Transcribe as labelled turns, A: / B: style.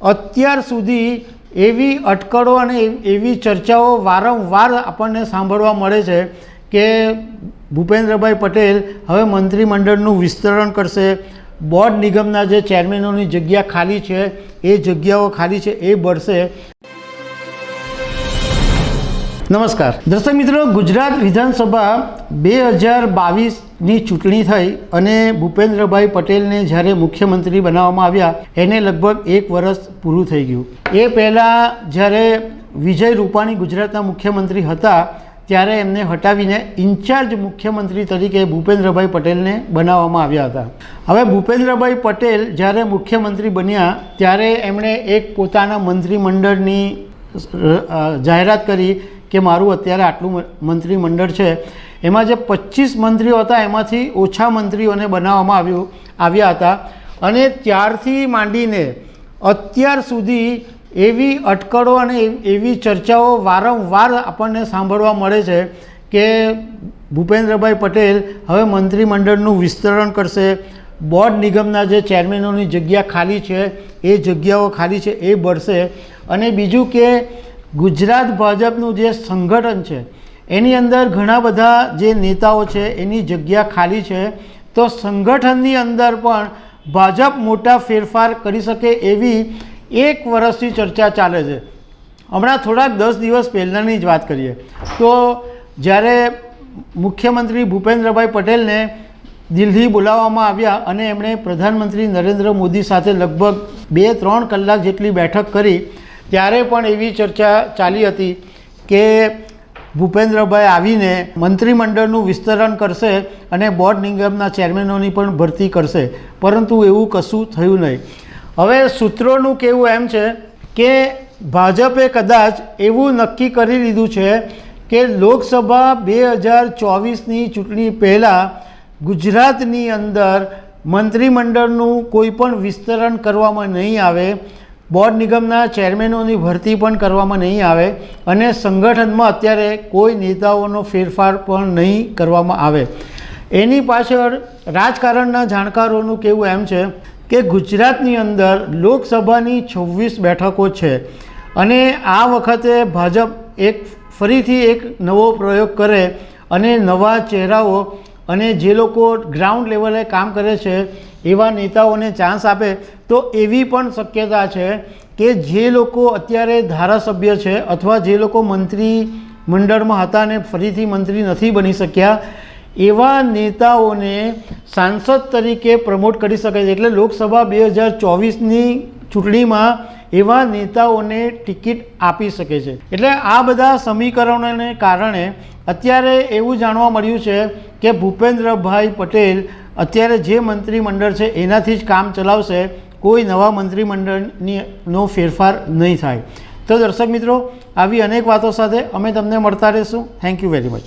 A: અત્યાર સુધી એવી અટકળો અને એવી ચર્ચાઓ વારંવાર આપણને સાંભળવા મળે છે કે ભૂપેન્દ્રભાઈ પટેલ હવે મંત્રીમંડળનું વિસ્તરણ કરશે, બોર્ડ નિગમના જે ચેરમેનોની જગ્યા ખાલી છે એ જગ્યાઓ ખાલી છે એ ભરશે। નમસ્કાર દર્શક મિત્રો, ગુજરાત વિધાનસભા 2022ની ચૂંટણી થઈ અને ભૂપેન્દ્રભાઈ પટેલને જ્યારે મુખ્યમંત્રી બનાવવામાં આવ્યા એને લગભગ 1 વર્ષ પૂરું થઈ ગયું। એ પહેલાં જ્યારે વિજય રૂપાણી ગુજરાતના મુખ્યમંત્રી હતા ત્યારે એમને હટાવીને ઇન્ચાર્જ મુખ્યમંત્રી તરીકે ભૂપેન્દ્રભાઈ પટેલને બનાવવામાં આવ્યા હતા। હવે ભૂપેન્દ્રભાઈ પટેલ જ્યારે મુખ્યમંત્રી બન્યા ત્યારે એમણે એક પોતાના મંત્રીમંડળની જાહેરાત કરી કે મારું અત્યારે આટલું મંત્રીમંડળ છે, એમાં જે 25 મંત્રીઓ હતા એમાંથી ઓછા મંત્રીઓને બનાવવામાં આવ્યા હતા અને ત્યારથી માંડીને અત્યાર સુધી એવી અટકળો અને એવી ચર્ચાઓ વારંવાર આપણને સાંભળવા મળે છે કે ભૂપેન્દ્રભાઈ પટેલ હવે મંત્રીમંડળનું વિસ્તરણ કરશે, બોર્ડ નિગમના જે ચેરમેનોની જગ્યા ખાલી છે એ જગ્યાઓ ખાલી છે એ ભરશે અને બીજું કે ગુજરાત ભાજપનું જે સંગઠન છે એની અંદર ઘણા બધા જે નેતાઓ છે એની જગ્યા ખાલી છે, તો સંગઠનની અંદર પણ ભાજપ મોટા ફેરફાર કરી શકે એવી 1 વર્ષથી ચર્ચા ચાલે છે। હમણાં થોડાક 10 દિવસ પહેલાંની જ વાત કરીએ તો જ્યારે મુખ્યમંત્રી ભૂપેન્દ્રભાઈ પટેલને દિલ્હી બોલાવવામાં આવ્યા અને એમણે પ્રધાનમંત્રી નરેન્દ્ર મોદી સાથે લગભગ 2-3 કલાક જેટલી બેઠક કરી ત્યારે પણ એવી ચર્ચા ચાલી હતી કે ભૂપેન્દ્રભાઈ આવીને મંત્રીમંડળનું વિસ્તરણ કરશે અને બોર્ડ નિગમના ચેરમેનોની પણ ભરતી કરશે, પરંતુ એવું કશું થયું નહીં। હવે સૂત્રોનું કહેવું એમ છે કે ભાજપે કદાચ એવું નક્કી કરી લીધું છે કે લોકસભા 2024ની ચૂંટણી પહેલાં ગુજરાતની અંદર મંત્રીમંડળનું કોઈ પણ વિસ્તરણ કરવામાં નહીં આવે, બોર્ડ નિગમના ચેરમેનોની ભરતી પણ કરવામાં નહીં આવે અને સંગઠનમાં અત્યારે કોઈ નેતાઓનો ફેરફાર પણ નહીં કરવામાં આવે। એની પાછળ રાજકારણના જાણકારોનું કહેવું એમ છે કે ગુજરાતની અંદર લોકસભાની 26 બેઠકો છે અને આ વખતે ભાજપ ફરીથી એક નવો પ્રયોગ કરે અને નવા ચહેરાઓ અને જે લોકો ગ્રાઉન્ડ લેવલે કામ કરે છે એવા નેતાઓને ચાન્સ આપે તો એવી પણ શક્યતા છે કે જે લોકો અત્યારે ધારાસભ્ય છે અથવા જે લોકો મંત્રી મંડળમાં હતા અને ફરીથી મંત્રી નથી બની શક્યા એવા નેતાઓને સાંસદ તરીકે પ્રમોટ કરી શકે છે। એટલે લોકસભા 2024ની ચૂંટણીમાં એવા નેતાઓને ટિકિટ આપી શકે છે। એટલે આ બધા સમીકરણોને કારણે અત્યારે એવું જાણવા મળ્યું છે કે ભૂપેન્દ્રભાઈ પટેલ અત્યારે જે મંત્રીમંડળ છે એનાથી જ કામ ચલાવશે, કોઈ નવા મંત્રીમંડળનો ફેરફાર નહીં થાય। તો દર્શક મિત્રો, આવી અનેક વાતો સાથે અમે તમને મળતા રહીશું। Thank you very much.